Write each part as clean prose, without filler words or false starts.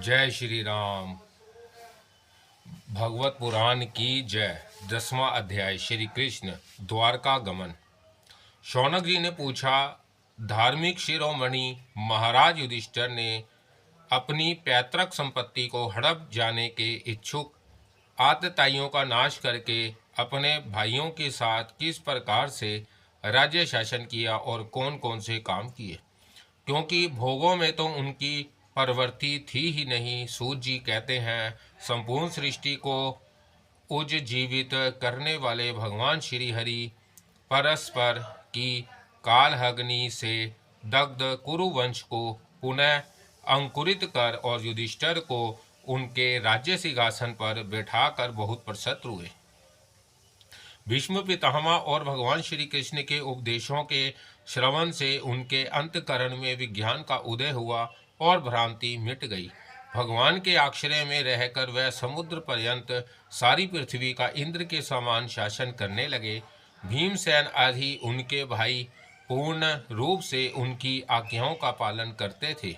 जय श्री राम। भगवत पुराण की जय। 10वां अध्याय। श्री कृष्ण द्वारका गमन। शौनक जी ने पूछा, धार्मिक शिरोमणि महाराज युधिष्ठिर ने अपनी पैतृक संपत्ति को हड़प जाने के इच्छुक आतताइयों का नाश करके अपने भाइयों के साथ किस प्रकार से राज्य शासन किया और कौन कौन से काम किए, क्योंकि भोगों में तो उनकी प्रवृत्ति थी ही नहीं। सूत जी कहते हैं, संपूर्ण सृष्टि को उज्जीवित करने वाले भगवान श्री हरि परस्पर की कालहग्नि से दग्ध कुरुवंश को पुनः अंकुरित कर और युधिष्ठिर को उनके राज्य सिंहासन पर बैठाकर बहुत प्रसन्न हुए। भीष्म पितामह और भगवान श्री कृष्ण के उपदेशों के श्रवण से उनके अंतकरण में विज्ञान का उदय हुआ और भ्रांति मिट गई। भगवान के आश्रय में रहकर वह समुद्र पर्यंत सारी पृथ्वी का इंद्र के समान शासन करने लगे। भीमसेन आदि उनके भाई पूर्ण रूप से उनकी आज्ञाओं का पालन करते थे।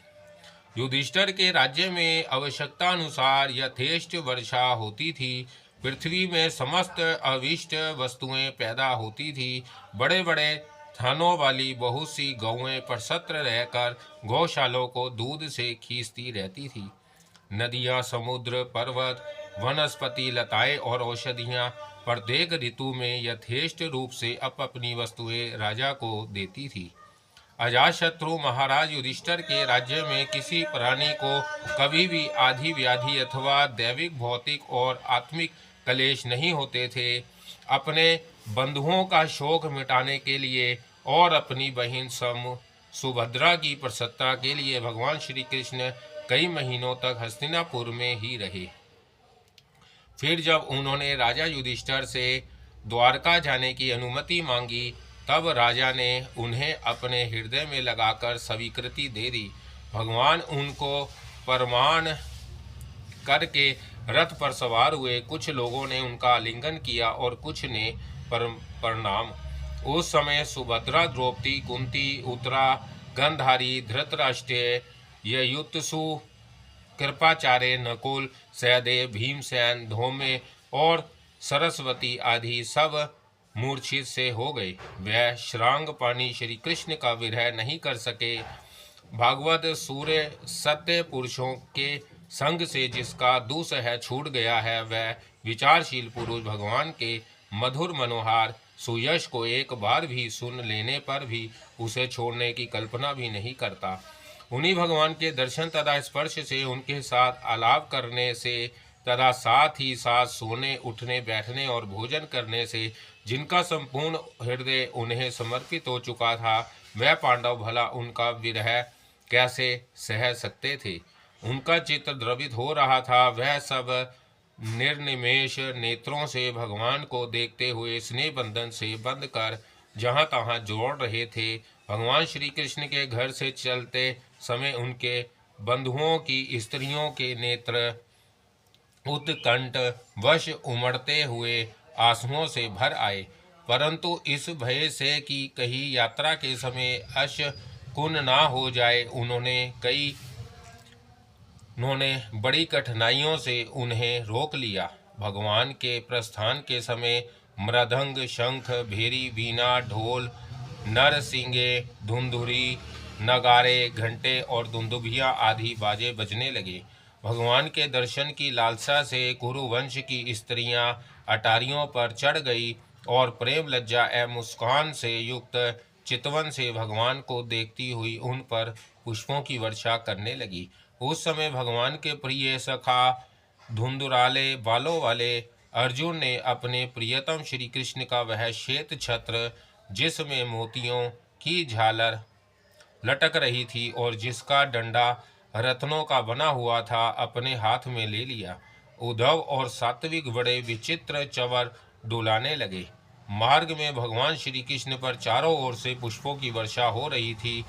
युधिष्ठिर के राज्य में आवश्यकता अनुसार यथेष्ट वर्षा होती थी। पृथ्वी में समस्त अविष्ट वस्तुएं पैदा होती थी। बड़े बड़े थानों वाली बहुत सी गौएं प्रसन्न रहकर गौशालों को दूध से खींचती रहती थी। नदियां, समुद्र, पर्वत, वनस्पति, लताएं और औषधियां प्रत्येक ऋतु में यथेष्ट रूप से अपनी वस्तुएं राजा को देती थी। अजातशत्रु महाराज युधिष्ठिर के राज्य में किसी प्राणी को कभी भी आधि व्याधि अथवा दैविक, भौतिक और आत्मिक कलेश नहीं होते थे। अपने बंधुओं का शोक मिटाने के लिए और अपनी बहन सुभद्रा की प्रसन्नता के लिए भगवान श्री कृष्ण कई महीनों तक हस्तिनापुर में ही रहे। फिर जब उन्होंने राजा युधिष्ठिर से द्वारका जाने की अनुमति मांगी, तब राजा ने उन्हें अपने हृदय में लगाकर स्वीकृति दे दी। भगवान उनको प्रमाण करके रथ पर सवार हुए। कुछ लोगों ने उनका आलिंगन किया और कुछ ने प्रणाम। उस समय सुभद्रा, द्रौपदी, कुंती, उत्तरा, गंधारी, धृतराष्ट्र, युयुत्सु, कृपाचार्य, नकुल, सहदेव, भीमसेन, धौम्य और सरस्वती आदि सब मूर्छित से हो गए। वह श्रांगपाणी श्री कृष्ण का विरह नहीं कर सके। भागवत सूर्य सत्य पुरुषों के संग से जिसका दुसह छूट गया है, वह विचारशील पुरुष भगवान के मधुर मनोहार सुयश को एक बार भी सुन लेने पर भी उसे छोड़ने की कल्पना भी नहीं करता। उन्हीं भगवान के दर्शन तथा स्पर्श से, उनके साथ आलाप करने से तथा साथ ही साथ सोने, उठने, बैठने और भोजन करने से जिनका संपूर्ण हृदय उन्हें समर्पित हो चुका था, वह पांडव भला उनका विरह कैसे सह सकते थे। उनका चित्त द्रवित हो रहा था। वह सब निर्निमेष नेत्रों से भगवान को देखते हुए स्नेह बंधन से बंध कर जहाँ तहाँ जोड़ रहे थे। भगवान श्री कृष्ण के घर से चलते समय उनके बंधुओं की स्त्रियों के नेत्र उत्कंठ वश उमड़ते हुए आंसुओं से भर आए, परंतु इस भय से कि कहीं यात्रा के समय अशकुन ना हो जाए, उन्होंने बड़ी कठिनाइयों से उन्हें रोक लिया। भगवान के प्रस्थान के समय मृदंग, शंख, भेरी, वीणा, ढोल, नरसिंगे, धुंधुरी, नगारे, घंटे और दुंदुभियाँ आदि बाजे बजने लगे। भगवान के दर्शन की लालसा से कुरुवंश की स्त्रियां अटारियों पर चढ़ गई और प्रेम, लज्जा एवं मुस्कान से युक्त चितवन से भगवान को देखती हुई उन पर पुष्पों की वर्षा करने लगी। उस समय भगवान के प्रिय सखा धुंधुराले बालों वाले अर्जुन ने अपने प्रियतम श्री कृष्ण का वह श्वेत छत्र, जिसमें मोतियों की झालर लटक रही थी और जिसका डंडा रत्नों का बना हुआ था, अपने हाथ में ले लिया। उद्धव और सात्विक बड़े विचित्र चवर डुलाने लगे। मार्ग में भगवान श्री कृष्ण पर चारों ओर से पुष्पों की वर्षा हो रही थी।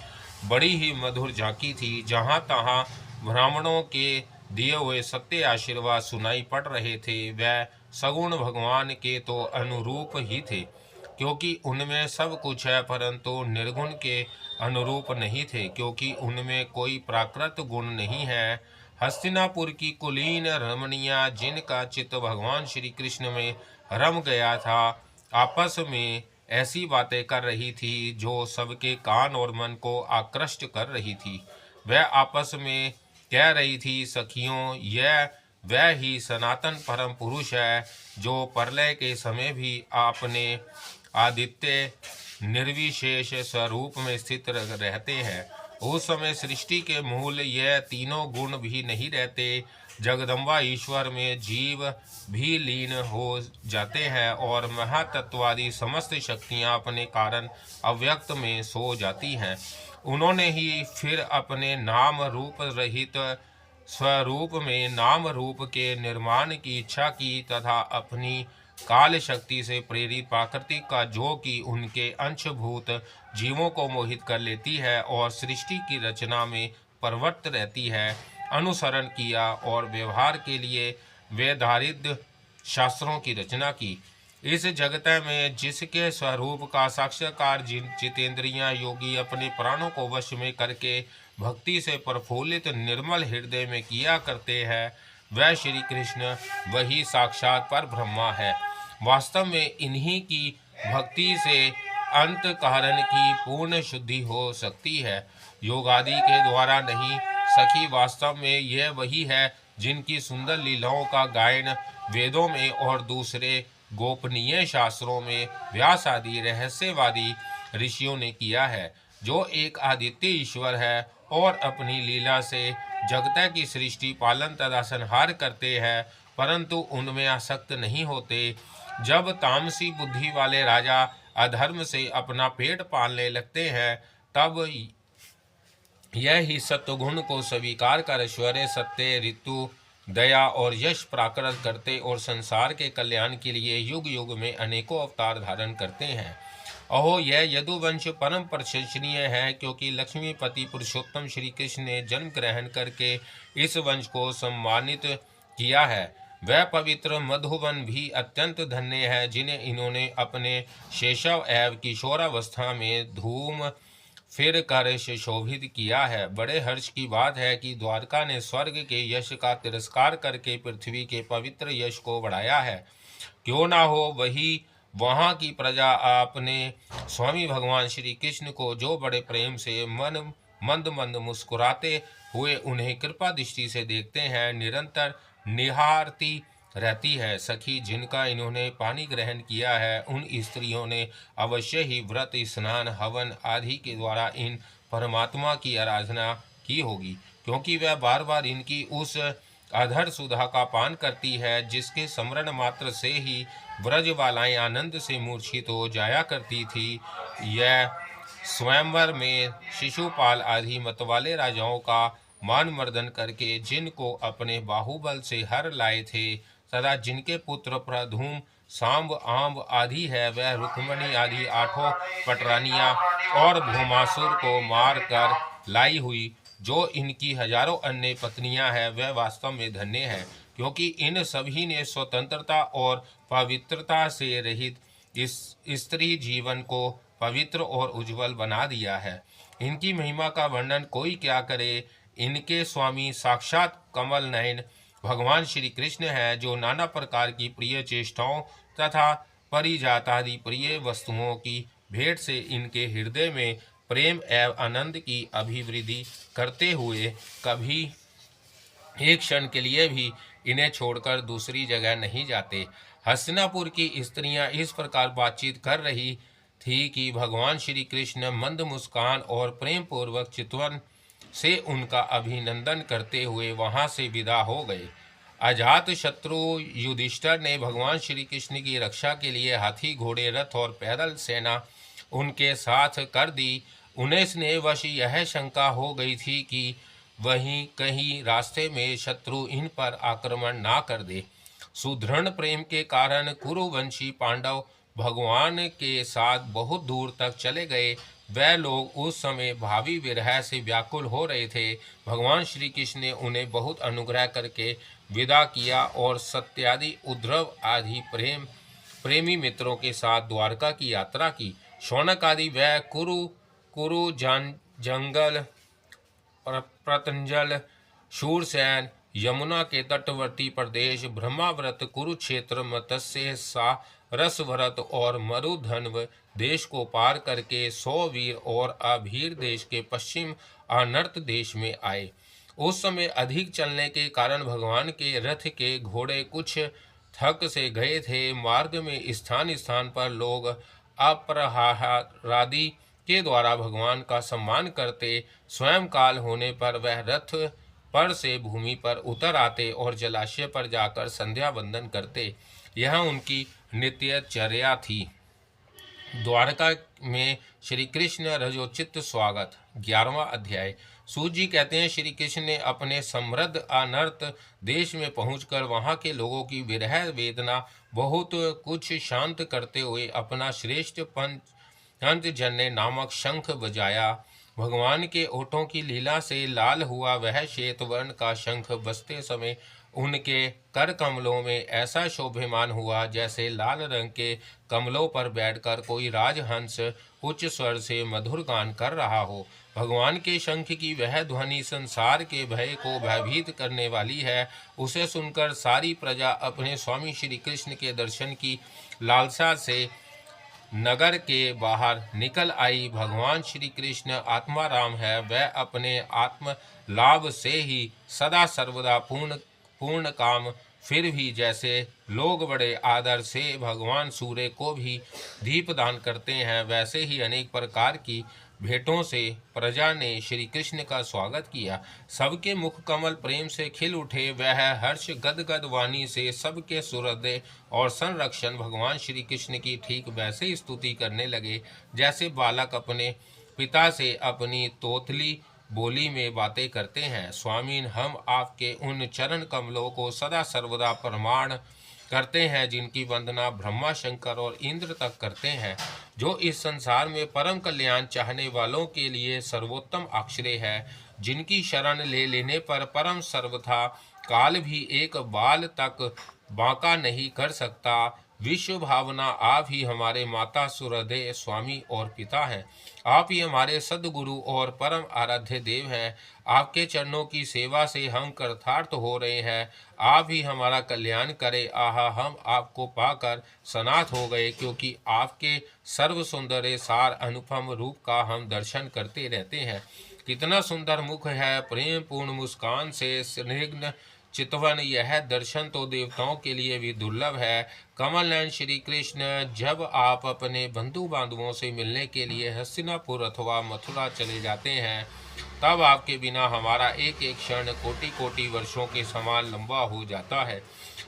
बड़ी ही मधुर झांकी थी। जहाँ तहाँ ब्राह्मणों के दिए हुए सत्य आशीर्वाद सुनाई पड़ रहे थे। वह सगुण भगवान के तो अनुरूप ही थे, क्योंकि उनमें सब कुछ है, परंतु निर्गुण के अनुरूप नहीं थे, क्योंकि उनमें कोई प्राकृत गुण नहीं है। हस्तिनापुर की कुलीन रमणियां, जिनका चित्त भगवान श्री कृष्ण में रम गया था, आपस में ऐसी बातें कर रही थी जो सबके कान और मन को आकृष्ट कर रही थी। वह आपस में कह रही थी, सखियों, यह वह ही सनातन परम पुरुष है जो प्रलय के समय भी आपने आदित्य निर्विशेष स्वरूप में स्थित रहते हैं। उस समय सृष्टि के मूल यह तीनों गुण भी नहीं रहते। जगदम्बा ईश्वर में जीव भी लीन हो जाते हैं और महातत्वादी समस्त शक्तियां अपने कारण अव्यक्त में सो जाती हैं। उन्होंने ही फिर अपने नाम रूप रहित स्वरूप में नाम रूप के निर्माण की इच्छा की तथा अपनी काल शक्ति से प्रेरित प्राकृतिक का, जो कि उनके अंशभूत जीवों को मोहित कर लेती है और सृष्टि की रचना में प्रवृत्त रहती है, अनुसरण किया और व्यवहार के लिए वेदारिद शास्त्रों की रचना की। इस जगत में जिसके स्वरूप का साक्षात्कार जितेंद्रियां योगी अपने प्राणों को वश में करके भक्ति से प्रफुल्लित निर्मल हृदय में किया करते हैं, वह श्री कृष्ण वही साक्षात पर ब्रह्मा है। वास्तव में इन्हीं की भक्ति से अंतःकरण की पूर्ण शुद्धि हो सकती है, योग आदि के द्वारा नहीं। सखी, वास्तव में यह वही है जिनकी सुंदर लीलाओं का गायन वेदों में और दूसरे गोपनीय शास्त्रों में व्यास आदि रहस्यवादी ऋषियों ने किया है, जो एक आदित्य ईश्वर है और अपनी लीला से जगत की सृष्टि पालन तथा संहार करते हैं, परंतु उनमें आसक्त नहीं होते। जब तामसी बुद्धि वाले राजा अधर्म से अपना पेट पालने लगते हैं, तब यह ही सत्वगुण को स्वीकार कर ऐश्वर्य, सत्य, ऋतु, दया और यश प्राकृत करते और संसार के कल्याण के लिए युग युग में अनेकों अवतार धारण करते हैं। अहो, यह यदुवंश परम प्रशंसनीय है, क्योंकि लक्ष्मीपति पुरुषोत्तम श्री कृष्ण ने जन्म ग्रहण करके इस वंश को सम्मानित किया है। वह पवित्र मधुवन भी अत्यंत धन्य है, जिन्हें इन्होंने अपने शैशव एवं किशोरावस्था में धूम फिर कर से शोभित किया है। बड़े हर्ष की बात है कि द्वारका ने स्वर्ग के यश का तिरस्कार करके पृथ्वी के पवित्र यश को बढ़ाया है। क्यों ना हो, वही वहाँ की प्रजा अपने स्वामी भगवान श्री कृष्ण को जो बड़े प्रेम से मंद मंद मुस्कुराते हुए उन्हें कृपा दृष्टि से देखते हैं, निरंतर निहारती रहती है। सखी, जिनका इन्होंने पानी ग्रहण किया है, उन स्त्रियों ने अवश्य ही व्रत, स्नान, हवन आदि के द्वारा इन परमात्मा की आराधना की होगी, क्योंकि वह बार बार इनकी उस अधर सुधा का पान करती है, जिसके स्मरण मात्र से ही व्रजबालाएं आनंद से मूर्छित हो जाया करती थी। यह स्वयंवर में शिशुपाल आदि मतवाले राजाओं का मान मर्दन करके जिनको अपने बाहुबल से हर लाए थे, तथा जिनके पुत्र प्रधूम, सांब, आम्ब आदि है, वह रुक्मणी आदि 8 पटरानियां और भूमासुर को मार कर लाई हुई, जो इनकी हजारों अन्य पत्नियां हैं, वह वास्तव में धन्य है, क्योंकि इन सभी ने स्वतंत्रता और पवित्रता से रहित इस स्त्री जीवन को पवित्र और उज्जवल बना दिया है। इनकी महिमा का वर्णन कोई क्या करे। इनके स्वामी साक्षात कमल नयन भगवान श्री कृष्ण है, जो नाना प्रकार की प्रिय चेष्टाओं तथा परिजातादि प्रिय वस्तुओं की भेंट से इनके हृदय में प्रेम एवं आनंद की अभिवृद्धि करते हुए कभी एक क्षण के लिए भी इन्हें छोड़कर दूसरी जगह नहीं जाते। हस्तिनापुर की स्त्रियां इस प्रकार बातचीत कर रही थी कि भगवान श्री कृष्ण मंद मुस्कान और प्रेम पूर्वक चितवन से उनका अभिनंदन करते हुए वहां से विदा हो गए। अजात शत्रु युधिष्ठिर ने भगवान श्री कृष्ण की रक्षा के लिए हाथी, घोड़े, रथ और पैदल सेना उनके साथ कर दी। उन्हें स्नेहवश यह शंका हो गई थी कि वहीं कहीं रास्ते में शत्रु इन पर आक्रमण ना कर दे। सुदृढ़ प्रेम के कारण कुरुवंशी पांडव भगवान के साथ बहुत दूर तक चले गए। वह लोग उस समय भावी विरह से व्याकुल हो रहे थे। भगवान श्री कृष्ण ने उन्हें बहुत अनुग्रह करके विदा किया और सत्यादि, उद्धव आदि प्रेमी मित्रों के साथ द्वारका की यात्रा की। शौनक आदि वह कुरु जंगल, पतंजल, शूरसेन, यमुना के तटवर्ती प्रदेश, ब्रह्माव्रत, कुरुक्षेत्र, मत्स्य, सारसभरत और मरुधन्व देश को पार करके सौवीर और अभीर देश के पश्चिम अनर्त देश में आए। उस समय अधिक चलने के कारण भगवान के रथ के घोड़े कुछ थक से गए थे। मार्ग में स्थान स्थान पर लोग अपराधी के द्वारा भगवान का सम्मान करते। स्वयं काल होने पर वह रथ पर से भूमि पर उतर आते और जलाशय पर जाकर संध्या वंदन करते। यह उनकी नित्यचर्या थी। द्वारका में श्री कृष्ण रजोचित स्वागत। 11वां अध्याय। सूत जी कहते हैं, श्री कृष्ण ने अपने समृद्ध अनर्त देश में पहुंचकर वहां के लोगों की विरह वेदना बहुत कुछ शांत करते हुए अपना श्रेष्ठ पंचजन्य नामक शंख बजाया। भगवान के ओठों की लीला से लाल हुआ वह श्वेत वर्ण का शंख बजते समय उनके कर कमलों में ऐसा शोभेमान हुआ जैसे लाल रंग के कमलों पर बैठकर कोई राजहंस उच्च स्वर से मधुर गान कर रहा हो। भगवान के शंख की वह ध्वनि संसार के भय को भयभीत करने वाली है। उसे सुनकर सारी प्रजा अपने स्वामी श्री कृष्ण के दर्शन की लालसा से नगर के बाहर निकल आई। भगवान श्री कृष्ण आत्मा राम है। वह अपने आत्म लाभ से ही सदा सर्वदा पूर्ण काम। फिर भी जैसे लोग बड़े आदर से भगवान सूर्य को भी दीपदान करते हैं, वैसे ही अनेक प्रकार की भेंटों से प्रजा ने श्री कृष्ण का स्वागत किया। सबके मुख कमल प्रेम से खिल उठे। वह हर्ष गदगद वाणी से सबके सुहृदय और संरक्षण भगवान श्री कृष्ण की ठीक वैसे स्तुति करने लगे जैसे बालक अपने पिता से अपनी तोतली बोली में बातें करते हैं। स्वामी, हम आपके उन चरण कमलों को सदा सर्वदा प्रमाण करते हैं जिनकी वंदना ब्रह्मा, शंकर और इंद्र तक करते हैं, जो इस संसार में परम कल्याण चाहने वालों के लिए सर्वोत्तम आश्रय है, जिनकी शरण ले लेने पर परम सर्वथा काल भी एक बाल तक बांका नहीं कर सकता। विश्व भावना आप ही हमारे माता सुहृदय स्वामी और पिता हैं। आप ही हमारे सद्गुरु और परम आराध्य देव हैं। आपके चरणों की सेवा से हम कृतार्थ हो रहे हैं। आप ही हमारा कल्याण करें। आहा, हम आपको पाकर सनाथ हो गए, क्योंकि आपके सर्व सुंदर सार अनुपम रूप का हम दर्शन करते रहते हैं। कितना सुंदर मुख है, प्रेम पूर्ण मुस्कान से स्निग्ध चितवन। यह दर्शन तो देवताओं के लिए भी दुर्लभ है। कमल नयन श्री कृष्ण, जब आप अपने बंधु बांधवों से मिलने के लिए हस्तिनापुर अथवा मथुरा चले जाते हैं, तब आपके बिना हमारा एक एक क्षण कोटि कोटि वर्षों के समान लंबा हो जाता है।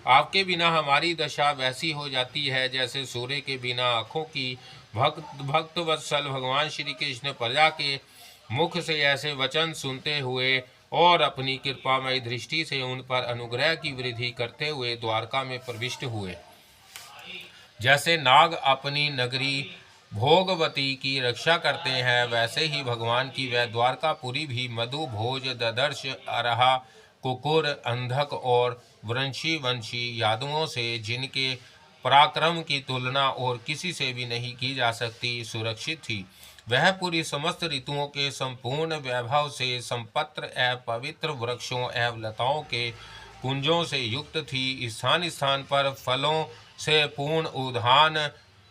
आपके बिना हमारी दशा वैसी हो जाती है जैसे सूर्य के बिना आँखों की। भक्त वत्सल भगवान श्री कृष्ण प्रजा के मुख से ऐसे वचन सुनते हुए और अपनी कृपामय दृष्टि से उन पर अनुग्रह की वृद्धि करते हुए द्वारका में प्रविष्ट हुए। जैसे नाग अपनी नगरी भोगवती की रक्षा करते हैं, वैसे ही भगवान की वह द्वारकापुरी भी मधु, भोज, ददर्श, अरहा, कुकुर, अंधक और वंशी यादवों से, जिनके पराक्रम की तुलना और किसी से भी नहीं की जा सकती, सुरक्षित थी। वह पूरी समस्त ऋतुओं के संपूर्ण वैभव से संपन्न एवं पवित्र वृक्षों एवं लताओं के कुंजों से युक्त थी। स्थान स्थान पर फलों से पूर्ण उद्यान,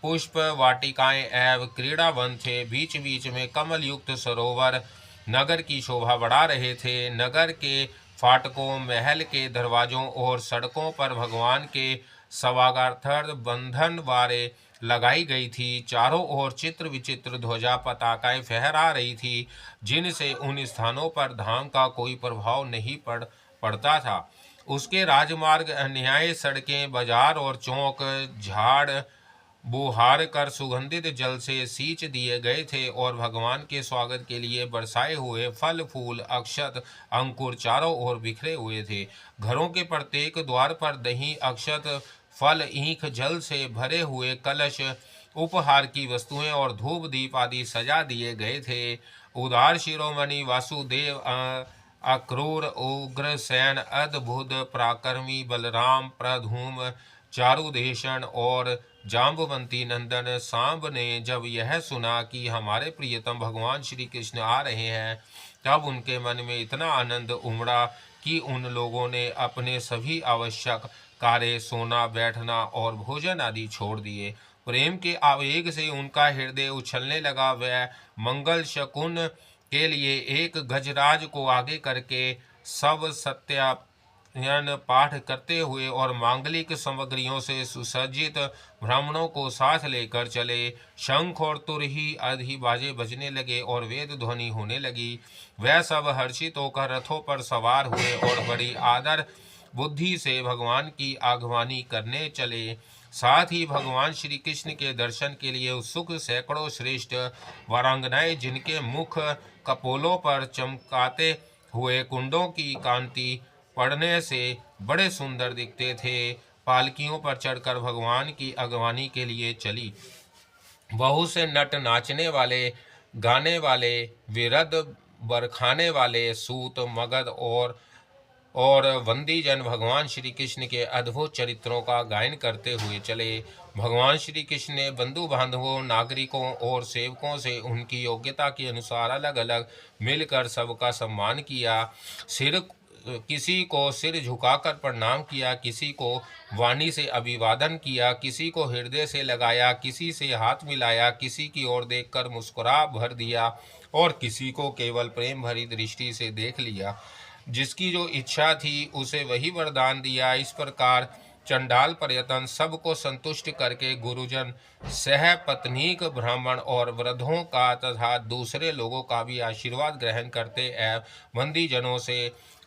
पुष्प वाटिकाएं एवं क्रीड़ावन थे। बीच बीच में कमल युक्त सरोवर नगर की शोभा बढ़ा रहे थे। नगर के फाटकों, महल के दरवाजों और सड़कों पर भगवान के स्वागतार्थ बंधन वारे लगाई गई थी। चारों ओर चित्र विचित्र ध्वजा पताकाएं फहरा रही थी, जिनसे उन स्थानों पर धाम का कोई प्रभाव नहीं पड़ता था। उसके राजमार्ग, अन्याय सड़कें, बाजार और चौक झाड़ बुहार कर सुगंधित जल से सींच दिए गए थे और भगवान के स्वागत के लिए बरसाए हुए फल, फूल, अक्षत, अंकुर चारों ओर बिखरे हुए थे। घरों के प्रत्येक द्वार पर दही, अक्षत, फल, ईख, जल से भरे हुए कलश, उपहार की वस्तुएं और धूप दीप आदि सजा दिए गए थे। उदार शिरोमणि वासुदेव, अक्रूर, उग्रसेन, अद्भुत पराक्रमी बलराम, प्रधूम, चारुदेशन और जाम्बवंती नंदन सांब ने जब यह सुना कि हमारे प्रियतम भगवान श्री कृष्ण आ रहे हैं, तब उनके मन में इतना आनंद उमड़ा कि उन लोगों ने अपने सभी आवश्यक कार्य, सोना, बैठना और भोजन आदि छोड़ दिए। प्रेम के आवेग से उनका हृदय उछलने लगा। वह मंगल शकुन के लिए एक गजराज को आगे करके सब सत्यायन पाठ करते हुए और मांगलिक सामग्रियों से सुसज्जित ब्राह्मणों को साथ लेकर चले। शंख और तुरही आदि बाजे बजने लगे और वेद ध्वनि होने लगी। वह सब हर्षित होकर रथों पर सवार हुए और बड़ी आदर बुद्धि से भगवान की आगवानी करने चले। साथ ही भगवान श्री कृष्ण के दर्शन के लिए उत्सुक सैकड़ों श्रेष्ठ वारांगनाएं, जिनके मुख कपोलों पर चमकाते हुए कुंडों की कांति पड़ने से बड़े सुंदर दिखते थे, पालकियों पर चढ़कर भगवान की अगवानी के लिए चली। बहुत से नट, नाचने वाले, गाने वाले, विरध, बरखाने वाले, सूत, मगध और वंदी जन भगवान श्री कृष्ण के अद्भुत चरित्रों का गायन करते हुए चले। भगवान श्री कृष्ण ने बंधु बांधवों, नागरिकों और सेवकों से उनकी योग्यता के अनुसार अलग अलग मिलकर सबका सम्मान किया। किसी को सिर झुकाकर प्रणाम किया, किसी को वाणी से अभिवादन किया, किसी को हृदय से लगाया, किसी से हाथ मिलाया, किसी की ओर देखकर मुस्कुरा भर दिया और किसी को केवल प्रेम भरी दृष्टि से देख लिया। जिसकी जो इच्छा थी उसे वही वरदान दिया। इस प्रकार चंडाल पर्यटन सबको संतुष्ट करके गुरुजन, सह पत्नीक ब्राह्मण और वृद्धों का तथा दूसरे लोगों का भी आशीर्वाद ग्रहण करते एवं बंदी जनों से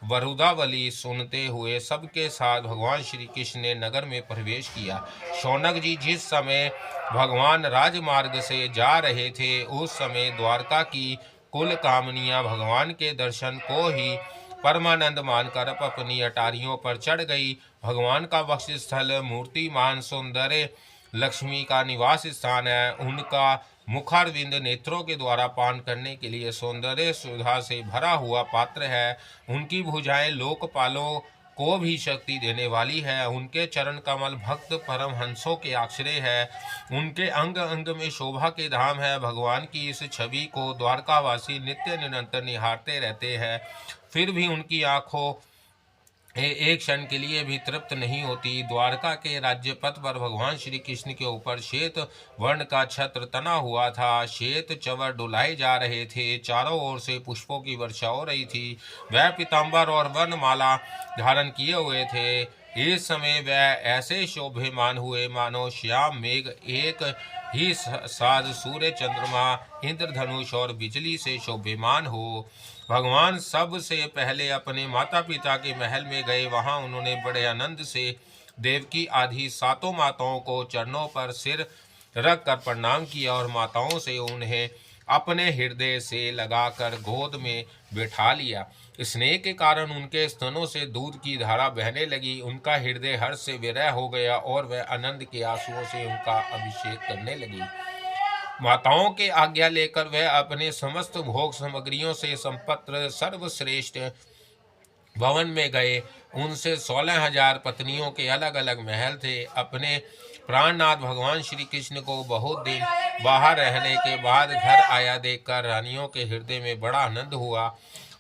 वरुदावली सुनते हुए सबके साथ भगवान श्री कृष्ण ने नगर में प्रवेश किया। शौनक जी जिस समय भगवान राजमार्ग से जा रहे थे, उस समय द्वारका की कुल कामनियां भगवान के दर्शन को ही परमानंद मानकर अपनी अटारियों पर चढ़ गई। भगवान का वक्षस्थल मूर्तिमान सौंदर्य लक्ष्मी का निवास स्थान है। उनका मुखारविंद नेत्रों के द्वारा पान करने के लिए सौंदर्य सुधा से भरा हुआ पात्र है। उनकी भुजाएं लोकपालों को भी शक्ति देने वाली है। उनके चरण कमल भक्त परमहंसों के आश्रय है। उनके अंग अंग में शोभा के धाम है। भगवान की इस छवि को द्वारकावासी नित्य निरंतर निहारते रहते हैं, फिर भी उनकी आंखों एक क्षण के लिए भी तृप्त नहीं होती। द्वारका के राज्य पथ पर भगवान श्री कृष्ण के ऊपर श्वेत वर्ण का छत्र तना हुआ था। श्वेत चवर डुलाए जा रहे थे। चारों ओर से पुष्पों की वर्षा हो रही थी। वह पीताम्बर और वर्णमाला धारण किए हुए थे। इस समय वह ऐसे शोभेमान हुए मानो श्याम मेघ एक ही साथ सूर्य, चंद्रमा, इंद्रधनुष और बिजली से शोभेमान हो। भगवान सबसे पहले अपने माता पिता के महल में गए। वहां उन्होंने बड़े आनंद से देवकी आदि सातों माताओं को चरणों पर सिर रख कर प्रणाम किया और माताओं से उन्हें अपने हृदय से लगाकर गोद में बिठा लिया। स्नेह के कारण उनके स्तनों से दूध की धारा बहने लगी। उनका हृदय हर्ष से विरह हो गया और वह आनंद के आंसुओं से उनका अभिषेक करने लगी। माताओं के आज्ञा लेकर वह अपने समस्त भोग सामग्रियों से संपन्न सर्वश्रेष्ठ भवन में गए। उनसे 16,000 पत्नियों के अलग अलग महल थे। अपने प्राणनाथ भगवान श्री कृष्ण को बहुत दिन बाहर रहने के बाद घर आया देखकर रानियों के हृदय में बड़ा आनंद हुआ।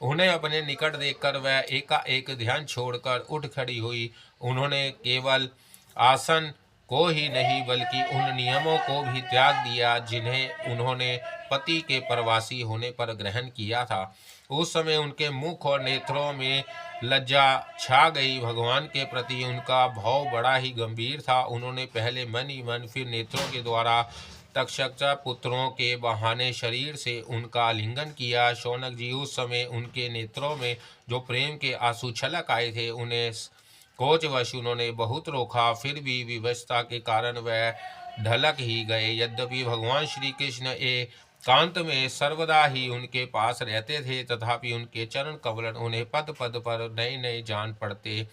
उन्हें अपने निकट देखकर वह एकाएक ध्यान छोड़कर उठ खड़ी हुई। उन्होंने केवल आसन को ही नहीं बल्कि उन नियमों को भी त्याग दिया जिन्हें उन्होंने पति के प्रवासी होने पर ग्रहण किया था। उस समय उनके मुख और नेत्रों में लज्जा छा गई। भगवान के प्रति उनका भाव बड़ा ही गंभीर था। उन्होंने पहले मन ही मन, फिर नेत्रों के द्वारा तक्षक पुत्रों के बहाने शरीर से उनका आलिंगन किया। शौनक जी उस समय उनके नेत्रों में जो प्रेम के आंसू छलक आए थे, उन्हें कोचवश उन्होंने बहुत रोका, फिर भी विवशता के कारण वह ढलक ही गए। यद्यपि भगवान श्री कृष्ण एकांत में सर्वदा ही उनके पास रहते थे, तथापि उनके चरण कमल उन्हें पद पद पर नए नए जान पड़ते।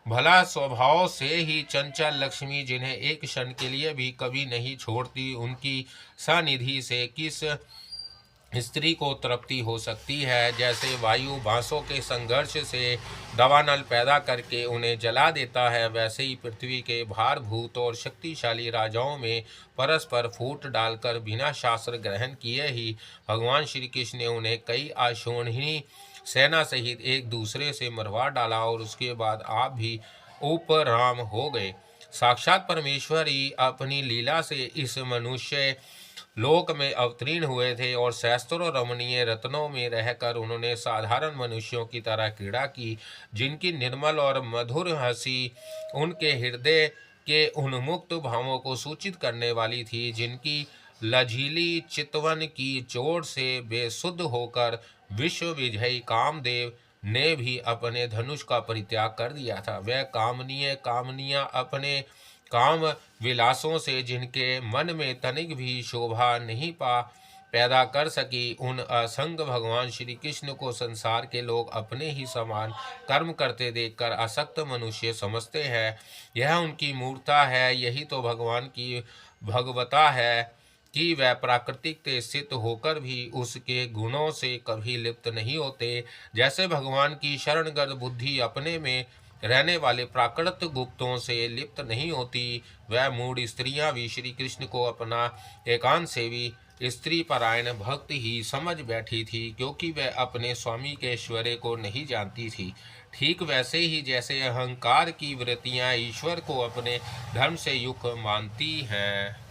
भला स्वभाव से ही चंचल लक्ष्मी, जिन्हें एक क्षण के लिए भी कभी नहीं छोड़ती, उनकी सानिधि से किस स्त्री को तृप्ति हो सकती है। जैसे वायु बांसों के संघर्ष से दावानल पैदा करके उन्हें जला देता है, वैसे ही पृथ्वी के भारभूत और शक्तिशाली राजाओं में परस्पर फूट डालकर बिना शास्त्र ग्रहण किए ही भगवान श्री कृष्ण ने उन्हें कई अशोभनीय सेना सहित एक दूसरे से मरवा डाला और उसके बाद आप भी उपराम हो गए। साक्षात परमेश्वर ही अपनी लीला से इस मनुष्य लोक में अवतीर्ण हुए थे और सहस्त्रों रमणीय रत्नों में रहकर उन्होंने साधारण मनुष्यों की तरह क्रीड़ा की, जिनकी निर्मल और मधुर हंसी उनके हृदय के उन्मुक्त भावों को सूचित करने वाली थी, जिनकी लजीली चितवन की चोट से बेसुध होकर विश्व विजयी कामदेव ने भी अपने धनुष का परित्याग कर दिया था। वह कामनियां अपने काम विलासों से जिनके मन में तनिक भी शोभा नहीं पैदा कर सकी, उन असंग भगवान श्री कृष्ण को संसार के लोग अपने ही समान कर्म करते देखकर आसक्त मनुष्य समझते हैं। यह उनकी मूर्खता है। यही तो भगवान की भगवता है कि वह प्राकृतिक से स्थित होकर भी उसके गुणों से कभी लिप्त नहीं होते। जैसे भगवान की शरणगत बुद्धि अपने में रहने वाले प्राकृत गुप्तों से लिप्त नहीं होती, वह मूढ़ स्त्रियां भी श्री कृष्ण को अपना एकांत सेवी स्त्री परायण भक्त ही समझ बैठी थी, क्योंकि वह अपने स्वामी के ऐश्वर्य को नहीं जानती थी। ठीक वैसे ही जैसे अहंकार की वृत्तियां ईश्वर को अपने धर्म से युक्त मानती हैं।